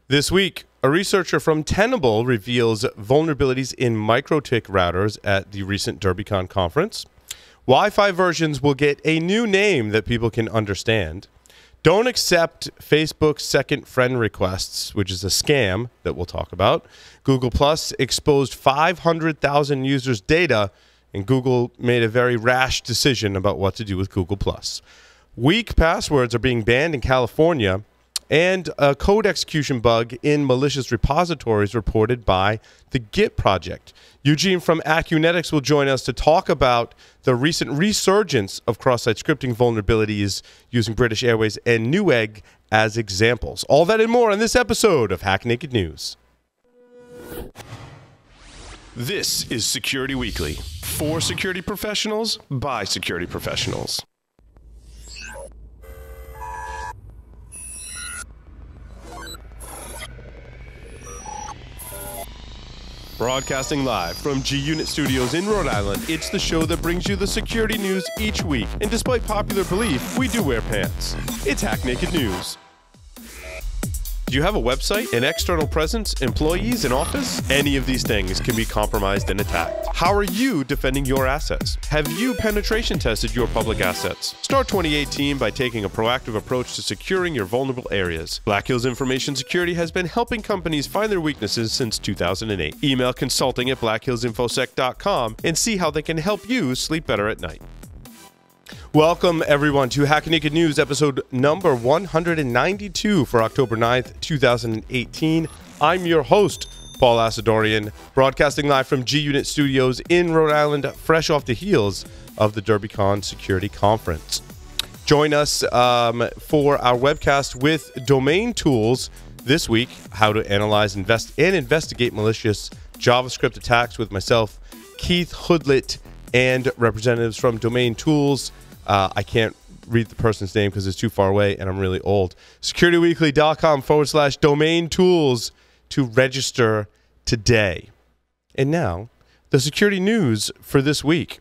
This week, a researcher from Tenable reveals vulnerabilities in MikroTik routers at the recent DerbyCon conference. Wi-Fi versions will get a new name that people can understand. Don't accept Facebook's second friend requests, which is a scam that we'll talk about. Google Plus exposed 500,000 users' data, and Google made a very rash decision about what to do with Google Plus. Weak passwords are being banned in California, and a code execution bug in malicious repositories reported by the Git Project. Eugene from Acunetics will join us to talk about the recent resurgence of cross-site scripting vulnerabilities using British Airways and Newegg as examples. All that and more in this episode of Hack Naked News. This is Security Weekly, for security professionals, by security professionals. Broadcasting live from G-Unit Studios in Rhode Island, it's the show that brings you the security news each week. And despite popular belief, we do wear pants. It's Hack Naked News. Do you have a website, an external presence, employees, an office? Any of these things can be compromised and attacked. How are you defending your assets? Have you penetration tested your public assets? Start 2018 by taking a proactive approach to securing your vulnerable areas. Black Hills Information Security has been helping companies find their weaknesses since 2008. Email consulting at blackhillsinfosec.com and see how they can help you sleep better at night. Welcome, everyone, to Hack Naked News, episode number 192 for October 9th, 2018. I'm your host, Paul Asadorian, broadcasting live from G-Unit Studios in Rhode Island, fresh off the heels of the DerbyCon Security Conference. Join us for our webcast with domain tools this week, how to analyze, investigate malicious JavaScript attacks with myself, Keith Hoodlet, and representatives from Domain Tools. I can't read the person's name because it's too far away and I'm really old. SecurityWeekly.com/domain tools to register today. And now, the security news for this week.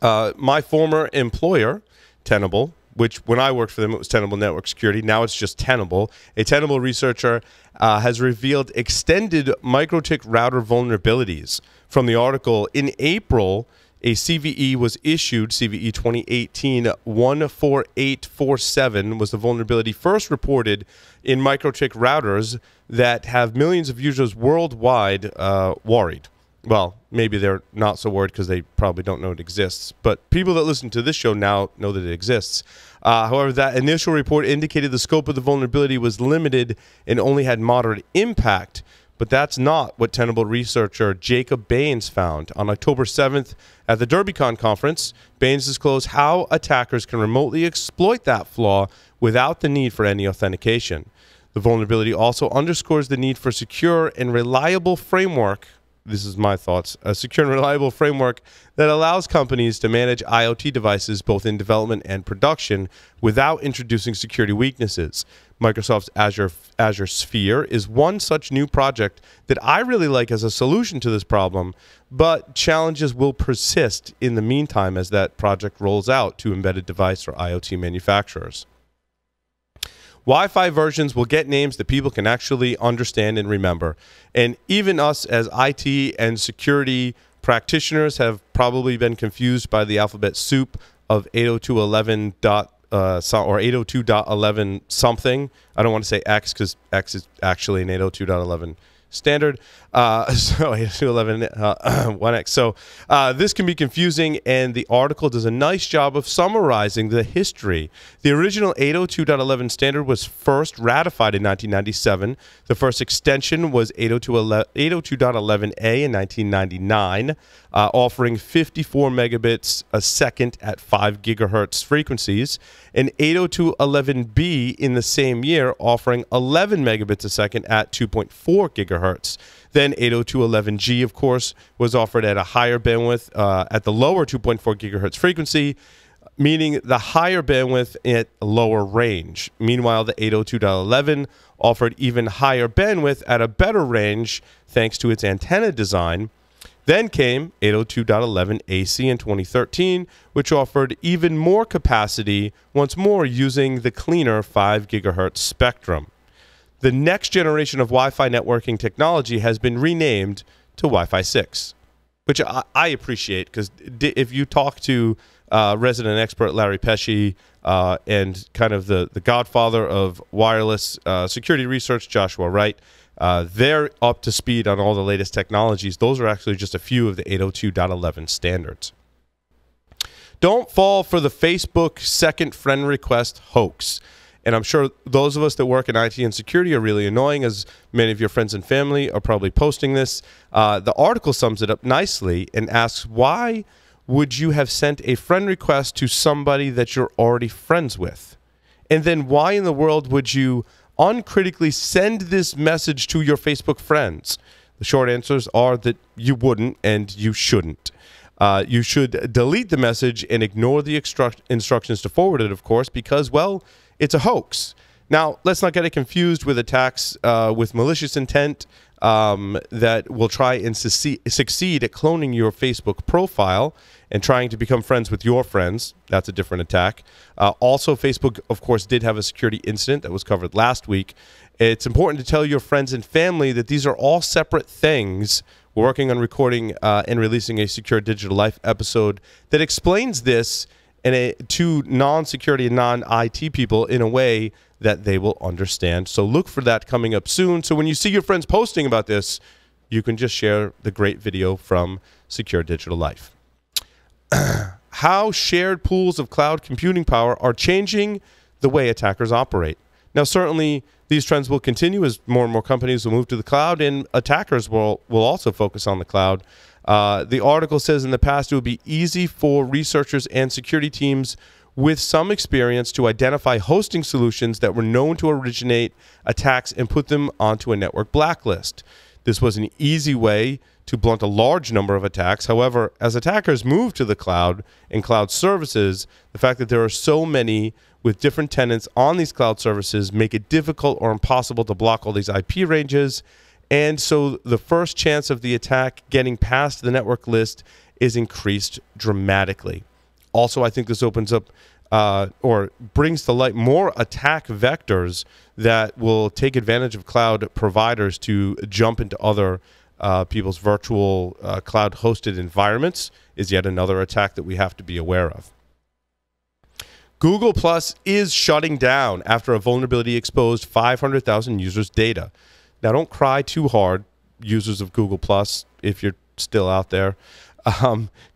My former employer, Tenable, which when I worked for them, it was Tenable Network Security. Now it's just Tenable. A Tenable researcher has revealed extended MikroTik router vulnerabilities. From the article, in April, a CVE was issued. CVE 2018-14847 was the vulnerability first reported in MikroTik routers that have millions of users worldwide worried. Well, maybe they're not so worried because they probably don't know it exists. But people that listen to this show now know that it exists. However, that initial report indicated the scope of the vulnerability was limited and only had moderate impact. But that's not what Tenable researcher Jacob Baines found. On October 7th at the DerbyCon conference, Baines disclosed how attackers can remotely exploit that flaw without the need for any authentication. The vulnerability also underscores the need for secure and reliable framework. This is my thoughts. A secure and reliable framework that allows companies to manage IoT devices both in development and production without introducing security weaknesses. Microsoft's Azure Sphere is one such new project that I really like as a solution to this problem, but challenges will persist in the meantime as that project rolls out to embedded device or IoT manufacturers. Wi-Fi versions will get names that people can actually understand and remember. And even us as IT and security practitioners have probably been confused by the alphabet soup of 802.11 or 802.11 something. I don't want to say X because X is actually an 802.11 standard. So 802.11 1X. So this can be confusing, and the article does a nice job of summarizing the history. The original 802.11 standard was first ratified in 1997. The first extension was 802.11a in 1999, offering 54 megabits a second at 5 gigahertz frequencies, and 802.11b in the same year, offering 11 megabits a second at 2.4 gigahertz. Then 802.11g, of course, was offered at a higher bandwidth at the lower 2.4 gigahertz frequency, meaning the higher bandwidth at a lower range. Meanwhile, the 802.11 offered even higher bandwidth at a better range thanks to its antenna design. Then came 802.11 AC in 2013, which offered even more capacity, once more using the cleaner 5 gigahertz spectrum. the next generation of Wi-Fi networking technology has been renamed to Wi-Fi 6, which I appreciate, because if you talk to resident expert Larry Pesce and kind of the godfather of wireless security research, Joshua Wright, they're up to speed on all the latest technologies. Those are actually just a few of the 802.11 standards. Don't fall for the Facebook second friend request hoax. And I'm sure those of us that work in IT and security are really annoying, as many of your friends and family are probably posting this. The article sums it up nicely and asks, why would you have sent a friend request to somebody that you're already friends with? And then why in the world would you uncritically send this message to your Facebook friends? The short answers are that you wouldn't and you shouldn't. You should delete the message and ignore the instructions to forward it, of course, because, well, it's a hoax. Now, let's not get it confused with attacks with malicious intent that will try and succeed at cloning your Facebook profile and trying to become friends with your friends. That's a different attack. Also, Facebook, of course, did have a security incident that was covered last week. It's important to tell your friends and family that these are all separate things. We're working on recording and releasing a Secure Digital Life episode that explains this to non-security and non-IT people in a way that they will understand. So look for that coming up soon. So when you see your friends posting about this, you can just share the great video from Secure Digital Life. How shared pools of cloud computing power are changing the way attackers operate. Now, certainly, these trends will continue as more and more companies will move to the cloud, and attackers will also focus on the cloud. The article says in the past it would be easy for researchers and security teams with some experience to identify hosting solutions that were known to originate attacks and put them onto a network blacklist. This was an easy way to blunt a large number of attacks. However, as attackers move to the cloud and cloud services, the fact that there are so many with different tenants on these cloud services make it difficult or impossible to block all these IP ranges. And so the first chance of the attack getting past the network list is increased dramatically. Also, I think this opens up or brings to light more attack vectors that will take advantage of cloud providers to jump into other people's virtual cloud-hosted environments. Is yet another attack that we have to be aware of. Google Plus is shutting down after a vulnerability exposed 500,000 users' data. Now, don't cry too hard, users of Google Plus, if you're still out there.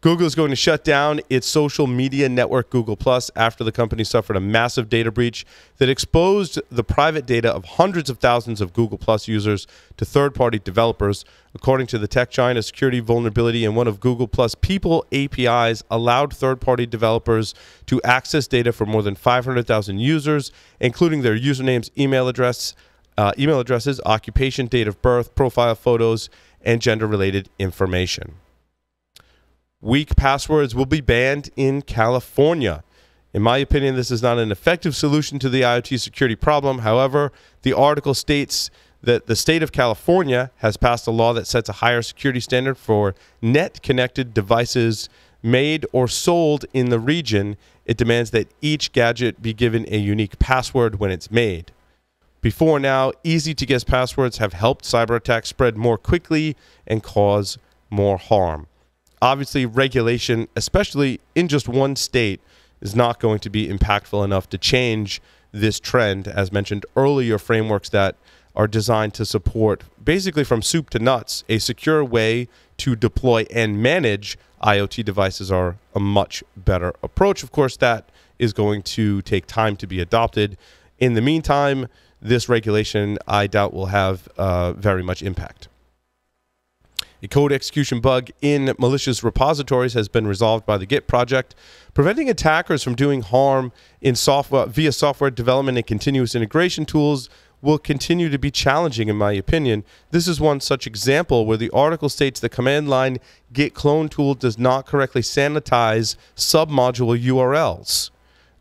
Google is going to shut down its social media network Google Plus after the company suffered a massive data breach that exposed the private data of hundreds of thousands of Google Plus users to third-party developers. According to the tech giant, a security vulnerability in one of Google Plus People APIs allowed third-party developers to access data for more than 500,000 users, including their usernames, email addresses, occupation, date of birth, profile photos, and gender-related information. Weak passwords will be banned in California. In my opinion, this is not an effective solution to the IoT security problem. However, the article states that the state of California has passed a law that sets a higher security standard for net-connected devices made or sold in the region. It demands that each gadget be given a unique password when it's made. Before now, easy-to-guess passwords have helped cyber attacks spread more quickly and cause more harm. Obviously, regulation, especially in just one state, is not going to be impactful enough to change this trend. As mentioned earlier, frameworks that are designed to support, basically from soup to nuts, a secure way to deploy and manage IoT devices are a much better approach. Of course, that is going to take time to be adopted. In the meantime, this regulation, I doubt, will have very much impact. A code execution bug in malicious repositories has been resolved by the Git Project, preventing attackers from doing harm in software via software development and continuous integration tools will continue to be challenging, in my opinion. This is one such example where the article states the command line git clone tool does not correctly sanitize submodule URLs.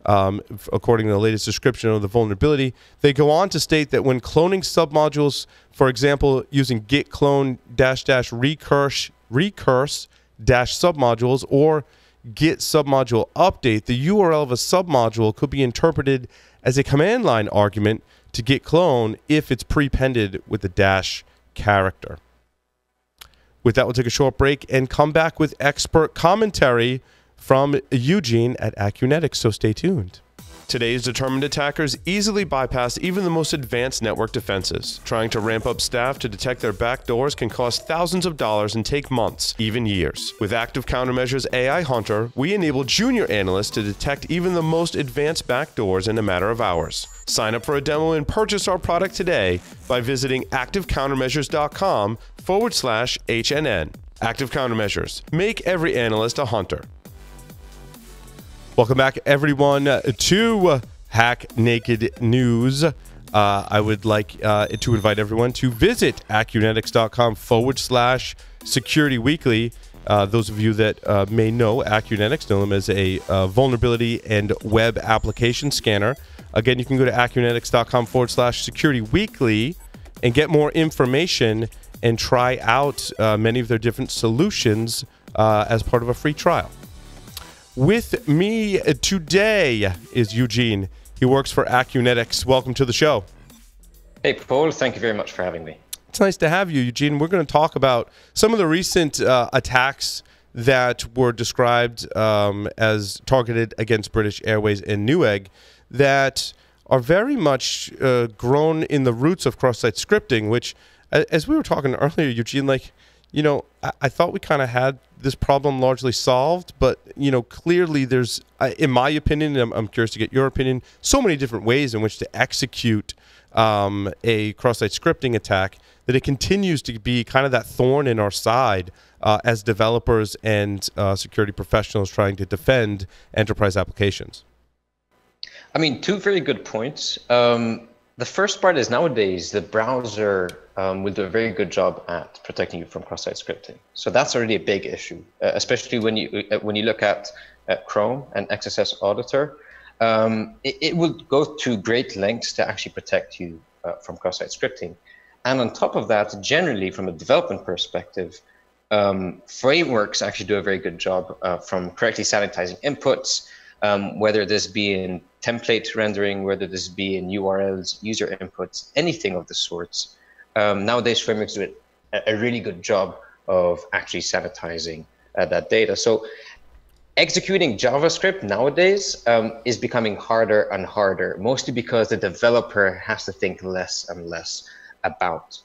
According to the latest description of the vulnerability, they go on to state that when cloning submodules, for example, using git clone --recurse submodules or git submodule update, the URL of a submodule could be interpreted as a command line argument to git clone if it's prepended with the dash character. With that, we'll take a short break and come back with expert commentary from Eugene at Acunetics, so stay tuned. Today's determined attackers easily bypass even the most advanced network defenses. Trying to ramp up staff to detect their backdoors can cost thousands of dollars and take months, even years. With Active Countermeasures AI Hunter, we enable junior analysts to detect even the most advanced backdoors in a matter of hours. Sign up for a demo and purchase our product today by visiting activecountermeasures.com/HNN. Active Countermeasures. Make every analyst a hunter. Welcome back, everyone, to Hack Naked News. I would like to invite everyone to visit acunetics.com/security weekly. Those of you that may know Acunetics, know them as a vulnerability and web application scanner. Again, you can go to acunetics.com/security weekly and get more information and try out many of their different solutions as part of a free trial. With me today is Eugene. He works for Acunetics. Welcome to the show. Hey, Paul. Thank you very much for having me. It's nice to have you, Eugene. We're going to talk about some of the recent attacks that were described as targeted against British Airways and Newegg that are very much grown in the roots of cross-site scripting, which, as we were talking earlier, Eugene, like, you know, I thought we kind of had this problem largely solved, but, you know, clearly there's, in my opinion, and I'm curious to get your opinion, so many different ways in which to execute a cross-site scripting attack that it continues to be kind of that thorn in our side as developers and security professionals trying to defend enterprise applications. I mean, two very good points. The first part is nowadays the browser will do a very good job at protecting you from cross-site scripting. So that's already a big issue, especially when you look at Chrome and XSS Auditor. It will go to great lengths to actually protect you from cross-site scripting. And on top of that, generally from a development perspective, frameworks actually do a very good job from correctly sanitizing inputs, whether this be in template rendering, whether this be in URLs, user inputs, anything of the sorts. Nowadays, frameworks do a really good job of actually sanitizing that data. So executing JavaScript nowadays is becoming harder and harder, mostly because the developer has to think less and less about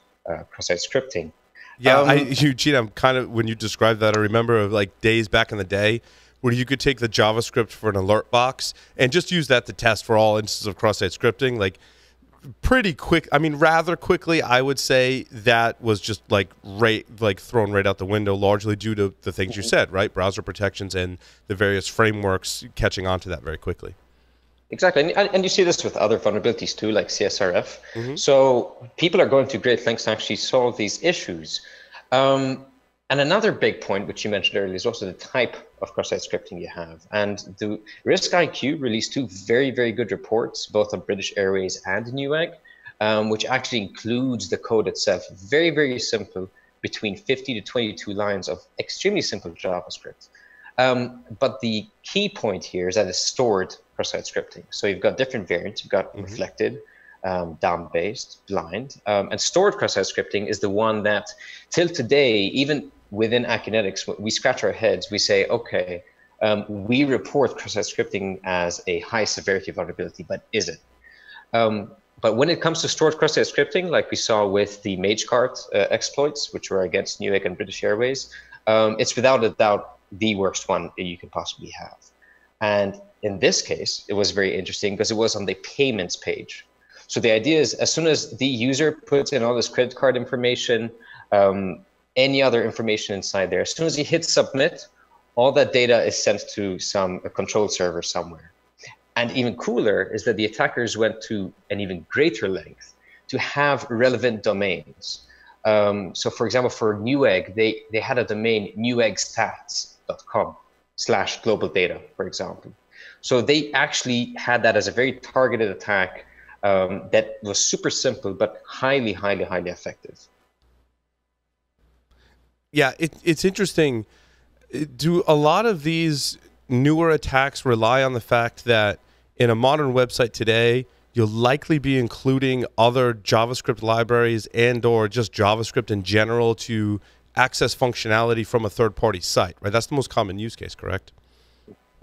cross-site scripting. Yeah, Eugene, I'm kind of, when you described that, I remember like days back in the day where you could take the JavaScript for an alert box and just use that to test for all instances of cross-site scripting. Like pretty quick, I mean, rather quickly, I would say that was just like thrown right out the window, largely due to the things you said, right? Browser protections and the various frameworks catching on to that very quickly. Exactly, and you see this with other vulnerabilities too, like CSRF. So people are going to great lengths to actually solve these issues. And another big point, which you mentioned earlier, is also the type of cross-site scripting you have. And the Risk IQ released two very, very good reports, both on British Airways and Newegg, which actually includes the code itself. Very, very simple, between 50 to 22 lines of extremely simple JavaScript. But the key point here is that it's stored cross-site scripting. So you've got different variants. You've got reflected, DOM-based, blind, and stored cross-site scripting is the one that, till today, even within Acunetics, we scratch our heads. We say, okay, we report cross-site scripting as a high severity vulnerability, but is it? But when it comes to stored cross-site scripting, like we saw with the MageCart exploits, which were against Newegg and British Airways, it's without a doubt the worst one that you can possibly have. And in this case, it was very interesting because it was on the payments page. So the idea is, as soon as the user puts in all this credit card information, any other information inside there, as soon as he hits submit, all that data is sent to a control server somewhere. And even cooler is that the attackers went to an even greater length to have relevant domains. So for example, for Newegg, they had a domain neweggStats.com/global data, for example. So they actually had that as a very targeted attack that was super simple, but highly, highly, highly effective. Yeah, it's interesting. Do a lot of these newer attacks rely on the fact that in a modern website today, you'll likely be including other JavaScript libraries and or just JavaScript in general to access functionality from a third-party site, right? That's the most common use case, correct?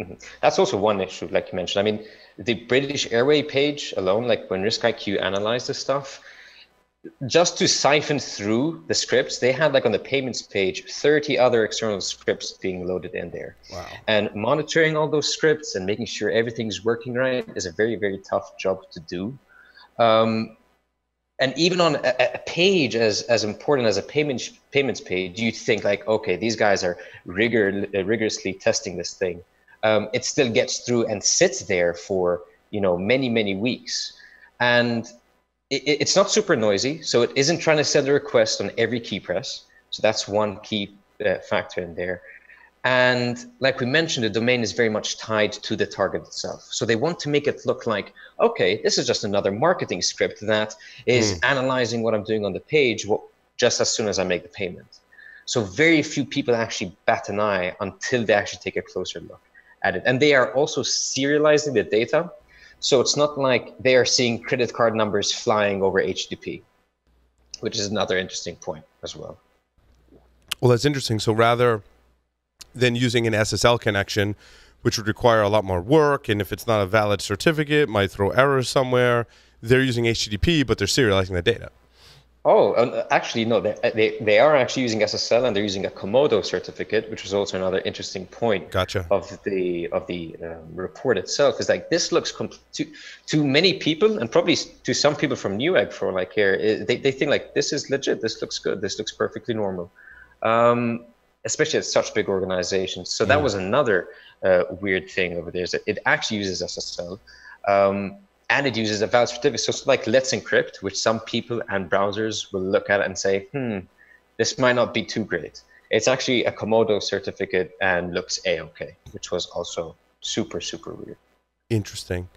Mm-hmm. That's also one issue, like you mentioned. I mean, the British Airway page alone, like when RiskIQ analyzed this stuff, just to siphon through the scripts, they had like on the payments page 30 other external scripts being loaded in there. Wow. And monitoring all those scripts and making sure everything's working right is a very, very tough job to do. And even on a page as important as a payments page, you think like, okay, these guys are rigorously testing this thing. It still gets through and sits there for many, many weeks. And it's not super noisy, so it isn't trying to send a request on every key press. So that's one key factor in there. And like we mentioned, the domain is very much tied to the target itself. So they want to make it look like, okay, this is just another marketing script that is analyzing what I'm doing on the page just as soon as I make the payment. So very few people actually bat an eye until they actually take a closer look at it. And they are also serializing the data. So it's not like they are seeing credit card numbers flying over HTTP, which is another interesting point as well. Well, that's interesting. So rather than using an SSL connection, which would require a lot more work, and if it's not a valid certificate, might throw errors somewhere, they're using HTTP, but they're serializing the data. Oh, actually, no, they are actually using SSL, and they're using a Komodo certificate, which is also another interesting point. Gotcha. of the report itself. Is like this looks to many people, and probably to some people from Newegg for like here, they think like this is legit, this looks good, this looks perfectly normal, especially at such big organizations. So that was another weird thing over there, is that it actually uses SSL. And it uses a valid certificate. So it's like Let's Encrypt, which some people and browsers will look at it and say, this might not be too great. It's actually a Komodo certificate and looks A-okay, which was also super, super weird. Interesting.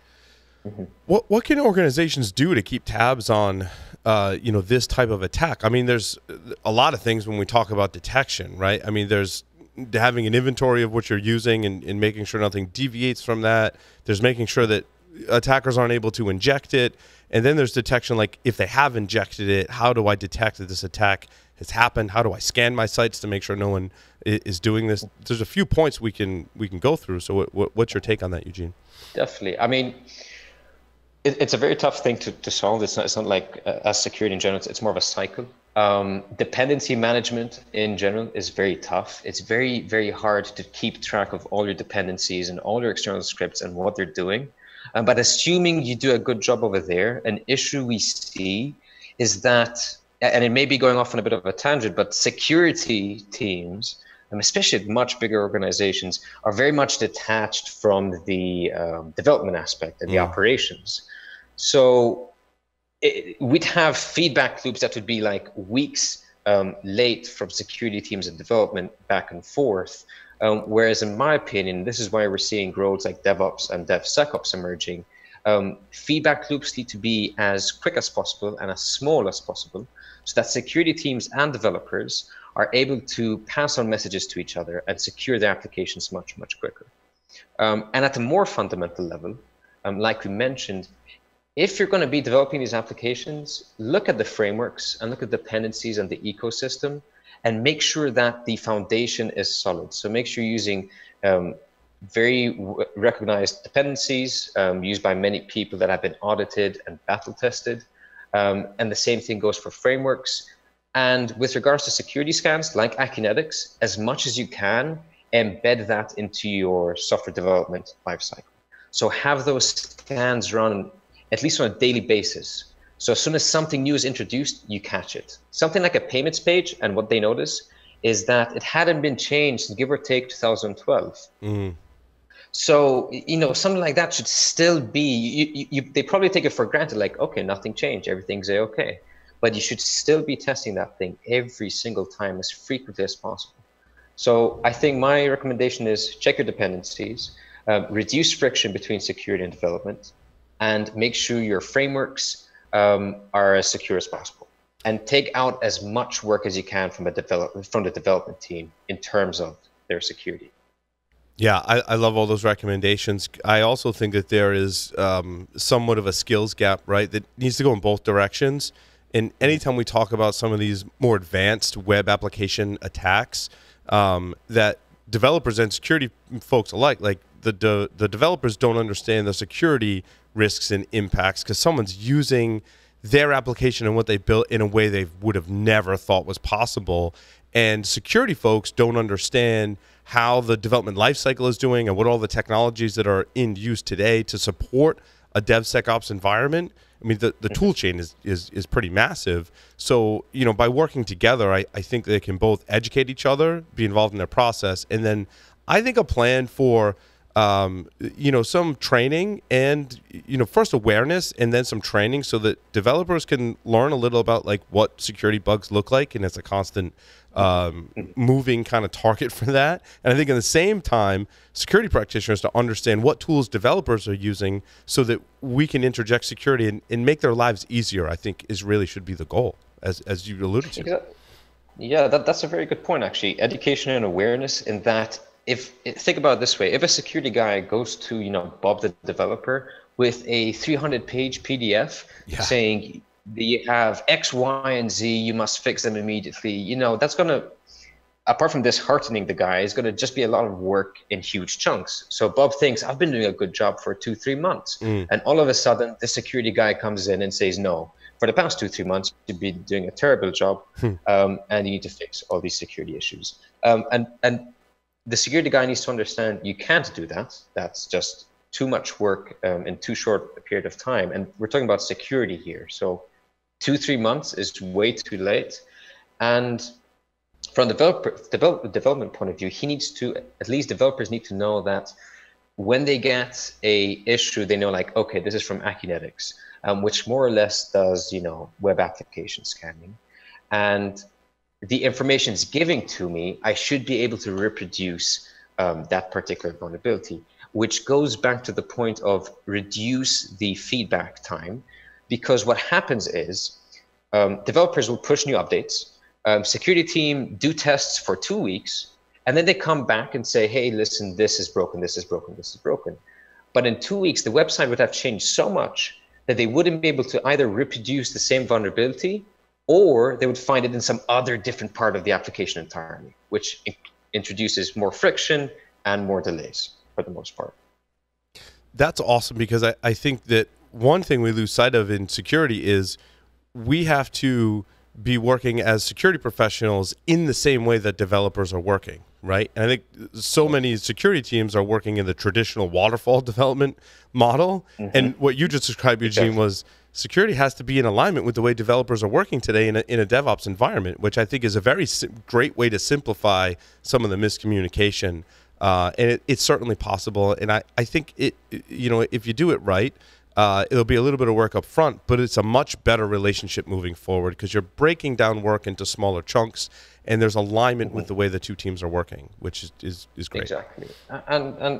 What can organizations do to keep tabs on this type of attack? I mean, there's a lot of things when we talk about detection, right? I mean, there's having an inventory of what you're using and making sure nothing deviates from that. There's making sure that attackers aren't able to inject it. And then there's detection, like if they have injected it, how do I detect that this attack has happened? How do I scan my sites to make sure no one is doing this? There's a few points we can go through. So what's your take on that, Eugene? Definitely. I mean, it's a very tough thing to solve. It's not like as security in general, it's more of a cycle. Dependency management in general is very tough. It's very, very hard to keep track of all your dependencies and all your external scripts and what they're doing. But assuming you do a good job over there, an issue we see is that, and it may be going off on a bit of a tangent, but security teams, especially at much bigger organizations, are very much detached from the development aspect and the operations. So we'd have feedback loops that would be like weeks late from security teams and development back and forth. Whereas in my opinion, this is why we're seeing roles like DevOps and DevSecOps emerging. Feedback loops need to be as quick as possible and as small as possible, so that security teams and developers are able to pass on messages to each other and secure their applications much, much quicker. And at a more fundamental level, like we mentioned, if you're going to be developing these applications, look at the frameworks and look at dependencies and the ecosystem, and make sure that the foundation is solid. So make sure you're using very recognized dependencies used by many people that have been audited and battle tested. And the same thing goes for frameworks. And with regards to security scans, like Akinetics, as much as you can, embed that into your software development lifecycle. So have those scans run at least on a daily basis. So as soon as something new is introduced, you catch it. Something like a payments page, and what they notice is that it hadn't been changed since give or take 2012. So, something like that should still be, they probably take it for granted, like, okay, nothing changed, everything's okay. But you should still be testing that thing every single time as frequently as possible. So I think my recommendation is check your dependencies, reduce friction between security and development, and make sure your frameworks are as secure as possible, and take out as much work as you can from the development team in terms of their security. Yeah, I love all those recommendations. I also think that there is somewhat of a skills gap, right, that needs to go in both directions. And anytime we talk about some of these more advanced web application attacks, that developers and security folks alike, like the developers don't understand the security risks and impacts because someone's using their application and what they built in a way they would have never thought was possible. And security folks don't understand how the development lifecycle is doing and what all the technologies that are in use today to support a DevSecOps environment. I mean, the tool chain is pretty massive. So, you know, by working together, I think they can both educate each other, be involved in their process, and then I think a plan for you know, some training and, you know, first awareness and then some training so that developers can learn a little about like what security bugs look like, and it's a constant moving kind of target for that. And I think at the same time, security practitioners to understand what tools developers are using so that we can interject security and make their lives easier, I think really should be the goal, as you alluded to. Exactly. Yeah, that's a very good point, actually. Education and awareness in that. Think about it this way, if a security guy goes to, you know, Bob the developer with a 300-page PDF saying you have X, Y, and Z, you must fix them immediately, you know, that's going to, apart from disheartening the guy, is going to just be a lot of work in huge chunks. So Bob thinks, I've been doing a good job for 2-3 months. And all of a sudden, the security guy comes in and says, no, for the past 2-3 months, you've been doing a terrible job, and you need to fix all these security issues. And the security guy needs to understand you can't do that. That's just too much work in too short a period of time. And we're talking about security here. So 2-3 months is way too late. And from the development point of view, he needs to, at least developers need to know that when they get a issue, they know like, okay, this is from Acunetics, which more or less does, you know, web application scanning. And the information is giving to me, I should be able to reproduce that particular vulnerability, which goes back to the point of reduce the feedback time. Because what happens is developers will push new updates, security team do tests for 2 weeks, and then they come back and say, hey, listen, this is broken, this is broken, this is broken. But in 2 weeks, the website would have changed so much that they wouldn't be able to either reproduce the same vulnerability or they would find it in some other different part of the application entirely, which introduces more friction and more delays for the most part. That's awesome, because I think that one thing we lose sight of in security is we have to be working as security professionals in the same way that developers are working, right? And I think so many security teams are working in the traditional waterfall development model. And what you just described, Eugene, was security has to be in alignment with the way developers are working today in a DevOps environment, which I think is a very great way to simplify some of the miscommunication. And it's certainly possible. And I think you know, if you do it right, it'll be a little bit of work up front, but it's a much better relationship moving forward because you're breaking down work into smaller chunks, and there's alignment with the way the two teams are working, which is great. Exactly. And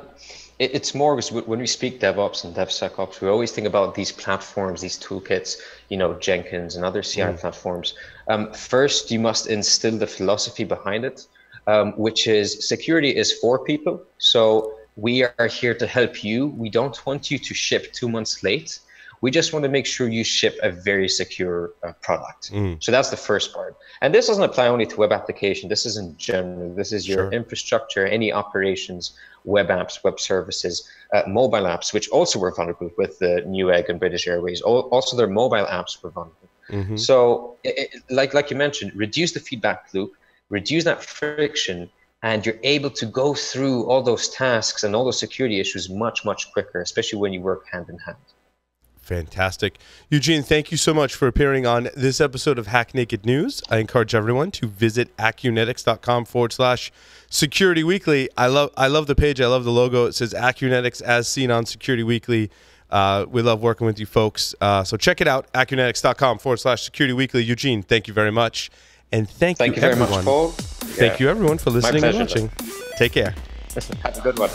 it's more when we speak DevOps and DevSecOps, we always think about these platforms, these toolkits, you know, Jenkins and other CI platforms. First, you must instill the philosophy behind it, which is security is for people. So we are here to help you. We don't want you to ship 2 months late. We just want to make sure you ship a very secure product. So that's the first part. And this doesn't apply only to web application. This is in general. This is your infrastructure, any operations, web apps, web services, mobile apps, which also were vulnerable with the Newegg and British Airways. Also, their mobile apps were vulnerable. So like you mentioned, reduce the feedback loop, reduce that friction, and you're able to go through all those tasks and all those security issues much, much quicker, especially when you work hand in hand. Fantastic. Eugene, thank you so much for appearing on this episode of Hack Naked News. I encourage everyone to visit acunetics.com/Security Weekly. I love the page. I love the logo. It says Acunetics as seen on Security Weekly. We love working with you folks. So check it out, acunetics.com/Security Weekly. Eugene, thank you very much. And thank you very everyone. much, Paul. Thank you everyone for listening and watching. Take care. Have a good one.